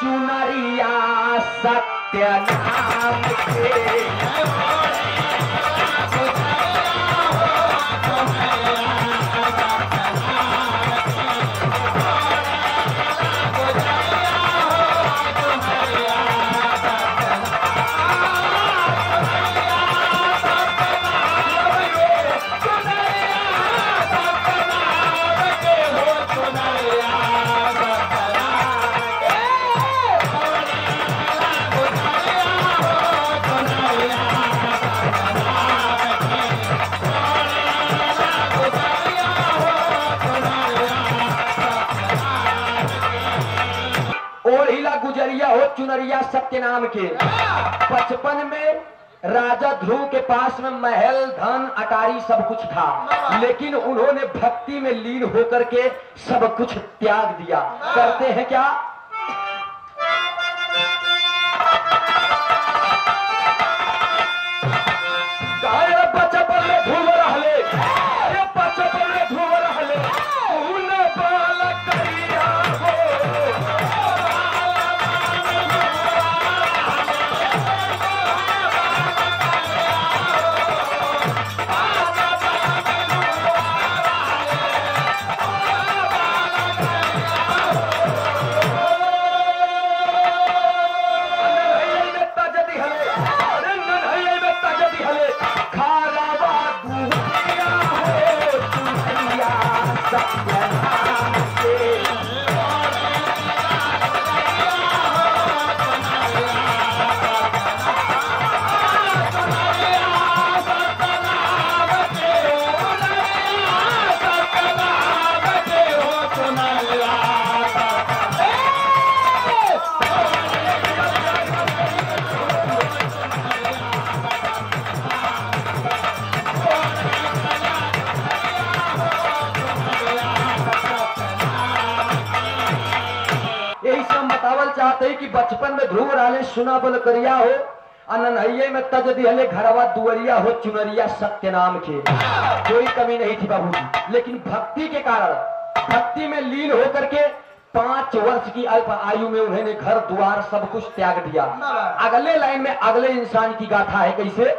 चुनरिया सत्य नाम के। गुजरिया हो चुनरिया सत्य नाम के। बचपन में राजा ध्रुव के पास में महल धन अटारी सब कुछ था, लेकिन उन्होंने भक्ति में लीन होकर के सब कुछ त्याग दिया। करते हैं क्या? बचपन में ध्रुव रहले, बचपन में ध्रुव रहले, बालक करिया हो। चाहते कि बचपन में ध्रुव राले सुना बल करिया हो, अननहिये में तज दिहले घरवा दुअरिया हो चुनरिया सत्य नाम के। कोई कमी नहीं थी बाबूजी, लेकिन भक्ति के कारण, भक्ति में लीन होकर के 5 वर्ष की अल्प आयु में उन्होंने घर द्वार सब कुछ त्याग दिया। अगले लाइन में अगले इंसान की गाथा है, कैसे?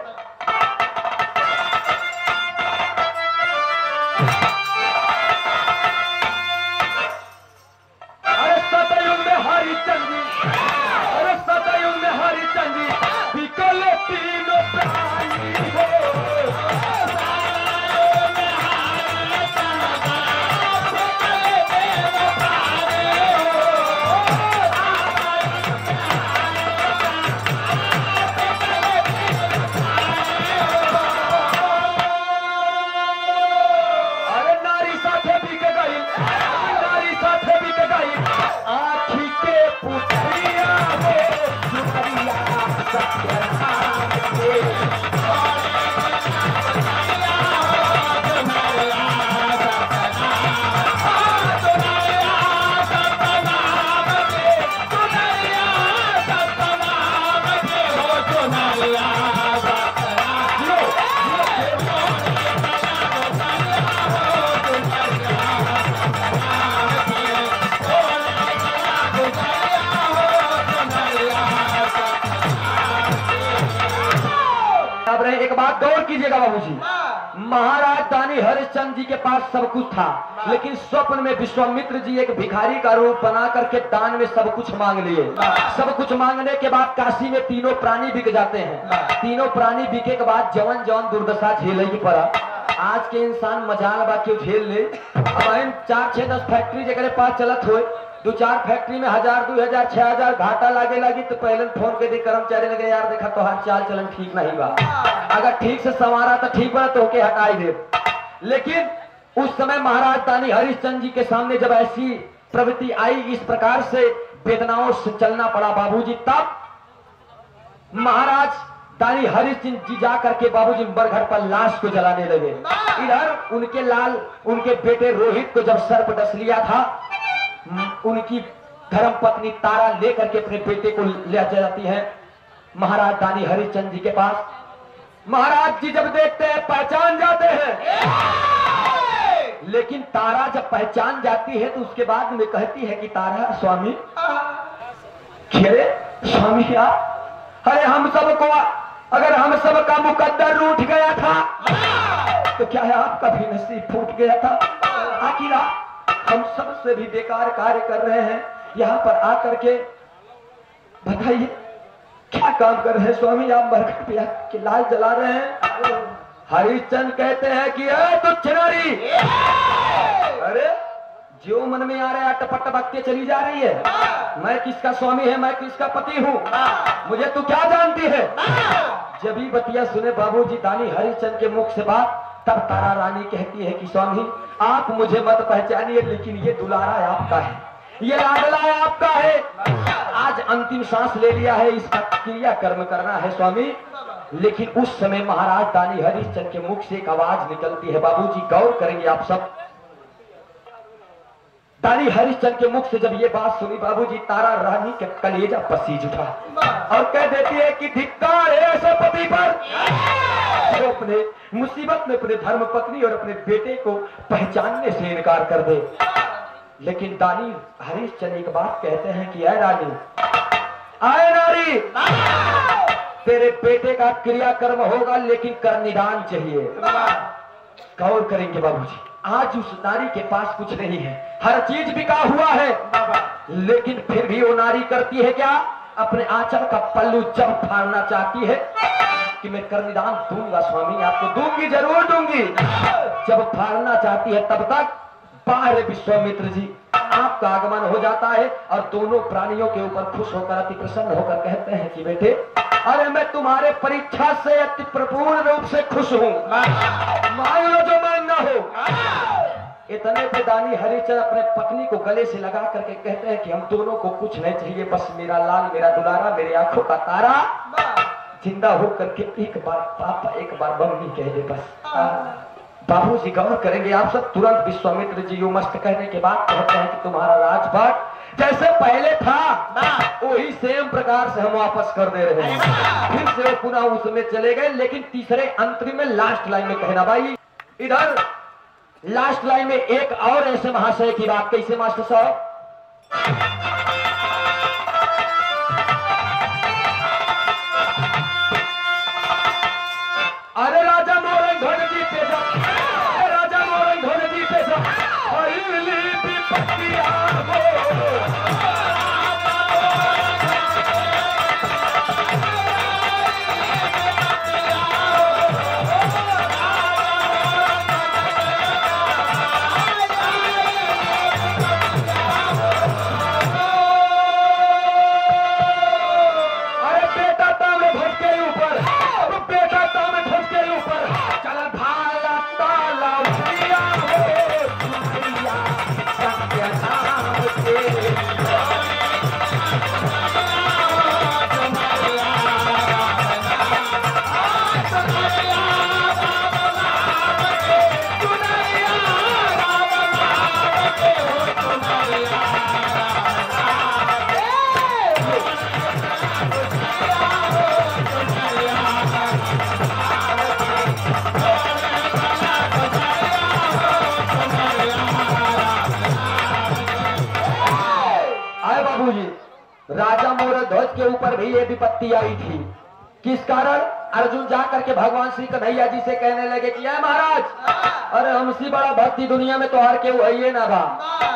एक बात गौर कीजिएगा बाबूजी, महाराज दानी हरिश्चंद्र जी के पास सब कुछ था, लेकिन स्वप्न में विश्वामित्र जी एक भिखारी का रूप बना करके दान में सब कुछ मांग लिए। सब कुछ मांगने के बाद काशी में तीनों प्राणी बिक जाते हैं। तीनों प्राणी बिके के बाद जवन जवन दुर्दशा झेले की पड़ा। आज के इंसान मजाल बा क्यों झेल ले। अब 4, 6, 10 फैक्ट्री जगह पास चलत हो, 2-4 फैक्ट्री में 1000, 2000, 6000 घाटा लागे तो पहले फोन के दी कर्मचारी लगे, यार देखा तो हर चाल चलन ठीक नहीं बा, अगर ठीक से संवारा तो ठीक बना तो के हटाई दे। लेकिन उस समय महाराज दानी हरिश्चंद्र जी के सामने जब ऐसी प्रवृत्ति आई, इस प्रकार से वेदनाओं से चलना पड़ा बाबूजी, तब महाराज दानी हरिश्चंद्र जी जा करके बाबूजी बरघट पर लाश को जलाने लगे। इधर उनके लाल, उनके बेटे रोहित को जब सर्प डस लिया था, उनकी धर्म पत्नी तारा लेकर के अपने बेटे को ले जाती है महाराज दानी हरिश्चंद्र जी के पास। महाराज जी जब देखते हैं पहचान जाते हैं, लेकिन तारा जब पहचान जाती है तो उसके बाद में कहती है कि तारा स्वामी अरे स्वामी आप, अरे हम सबको, अगर हम सबका मुकद्दर रूठ गया था तो क्या है आपका भी नसीब फूट गया था? आखिर हम सबसे भी बेकार कार्य कर रहे हैं, यहाँ पर आकर के बताइए क्या काम कर रहे हैं स्वामी? आप मरकर पिया के लाल जला रहे हैं। हरिश्चंद्र कहते हैं कि तुच्छ नारी, अरे जो मन में आ रहा है टपट टपकते चली जा रही है। मैं किसका स्वामी है, मैं किसका पति हूँ, मुझे तू क्या जानती है? जब ही बतिया सुने बाबूजी दानी हरिश्चंद्र के मुख से बात, तब तारा रानी कहती है कि स्वामी आप मुझे मत पहचानिए, लेकिन ये दुलारा आपका है, ये लाडला आपका है। आज अंतिम सांस ले लिया है, इसका क्रिया कर्म करना है स्वामी। लेकिन उस समय महाराज दानी हरिश्चंद्र के मुख से एक आवाज निकलती है। बाबूजी गौर करेंगे आप सब। दानी हरिश्चंद्र के मुख से जब ये बात सुनी बाबूजी, तारा रानी के कलेजा पसीज उठा और कह देती है कि धिक्कार है ऐसे पति पर जो अपने मुसीबत में अपने धर्म पत्नी और अपने बेटे को पहचानने से इनकार कर दे। लेकिन दानी हरिश्चंद्र एक बात कहते हैं कि आए रानी, आए नारी, तेरे बेटे का क्रियाकर्म होगा लेकिन कर निदान चाहिए। गौर करेंगे बाबूजी, आज उस नारी के पास कुछ नहीं है, हर चीज बिका हुआ है, लेकिन फिर भी वो नारी करती है क्या? अपने आंचल का पल्लू जब फाड़ना चाहती है कि मैं कर निदान दूंगा स्वामी, आपको दूंगी, जरूर दूंगी। जब फाड़ना चाहती है तब तक बाहर विश्वामित्र जी आपका आगमन हो जाता है और दोनों प्राणियों के ऊपर खुश होकर अति प्रसन्न होकर कहते हैं कि बेटे, अरे मैं तुम्हारे परीक्षा से अति प्रपूर्ण रूप से खुश हूँ, मांग लो जो मांगना हो। इतने पे दानी हरिश्चंद्र अपने पत्नी को गले से लगा करके कहते हैं कि हम दोनों को कुछ नहीं चाहिए, बस मेरा लाल, मेरा दुलारा, मेरे आंखों का तारा जिंदा होकर के एक बार पापा, एक बार मम्मी कह दे बस। बाबूजी गौर करेंगे आप सब। तुरंत विश्वामित्र जी यो मस्त कहने के बाद कहते हैं कि तुम्हारा राजपाट जैसे पहले था वही सेम प्रकार से हम वापस कर दे रहे हैं। फिर से वो पुनः उसमें चले गए। लेकिन तीसरे अंतरिम में लास्ट लाइन में कहना भाई, इधर लास्ट लाइन में एक और ऐसे महाशय की बात। कैसे मास्टर साहब? अरे राजा मोरंग धोने जी पेशा, राजा मोरंग धोने जी पेशा, राजा मोरध्वज के ऊपर भी ये विपत्ति आई थी। किस कारण? अर्जुन जाकर के भगवान श्री कन्हैया जी से कहने लगे कि महाराज, अरे हमसे बड़ा भक्ति दुनिया में तो हर के है ना बा।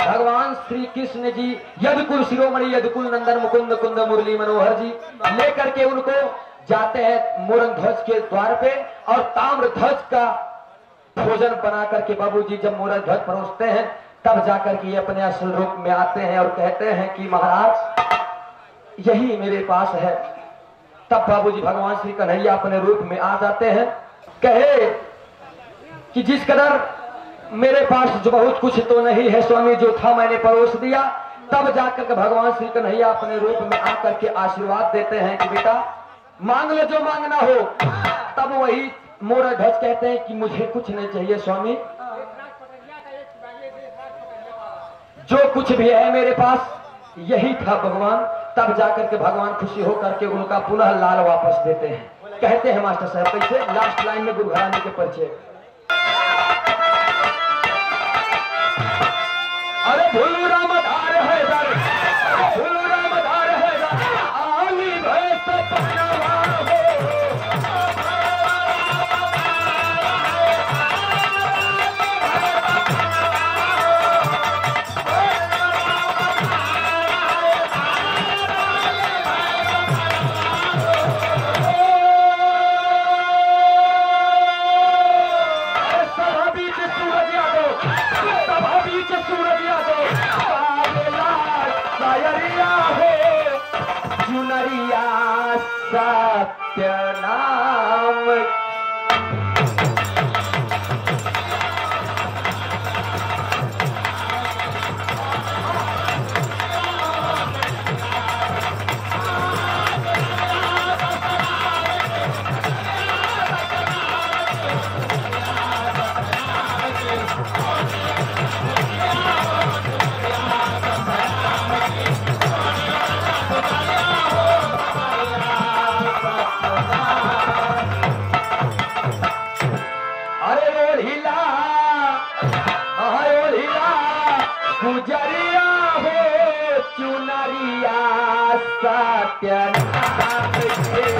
भगवान श्री कृष्ण जी यदुकुल शिरोमणि यदुकुल नंदन मुकुंद कुंद मुरली मनोहर जी लेकर के उनको जाते हैं मोरंग ध्वज के द्वार पे और ताम्र ध्वज का भोजन बना करके बाबूजी जब मोरंग ध्वज परोसते हैं तब जाकर के ये अपने असल रूप में आते हैं और कहते हैं कि महाराज यही मेरे पास है। तब बाबूजी भगवान श्री कन्हैया अपने रूप में आ जाते हैं। कहे कि जिस कदर मेरे पास जो बहुत कुछ तो नहीं है स्वामी, जो था मैंने परोस दिया। तब जाकर के भगवान श्री कन्हैया अपने रूप में आकर के आशीर्वाद देते हैं कि बेटा मांग लो जो मांगना हो। तब वही मोरंग ध्वज कहते हैं कि मुझे कुछ नहीं चाहिए स्वामी, जो कुछ भी है मेरे पास यही था भगवान। तब जाकर के भगवान खुशी होकर के उनका पुनः लाल वापस देते हैं। कहते हैं मास्टर साहब कैसे? लास्ट लाइन में गुरु घराने के परिचय। अरे भूल राम धार है दर, भूल राम धार है दर, हो चुनरिया सत्य नाम। गुजरिया हो चुनरिया सत्य नाम के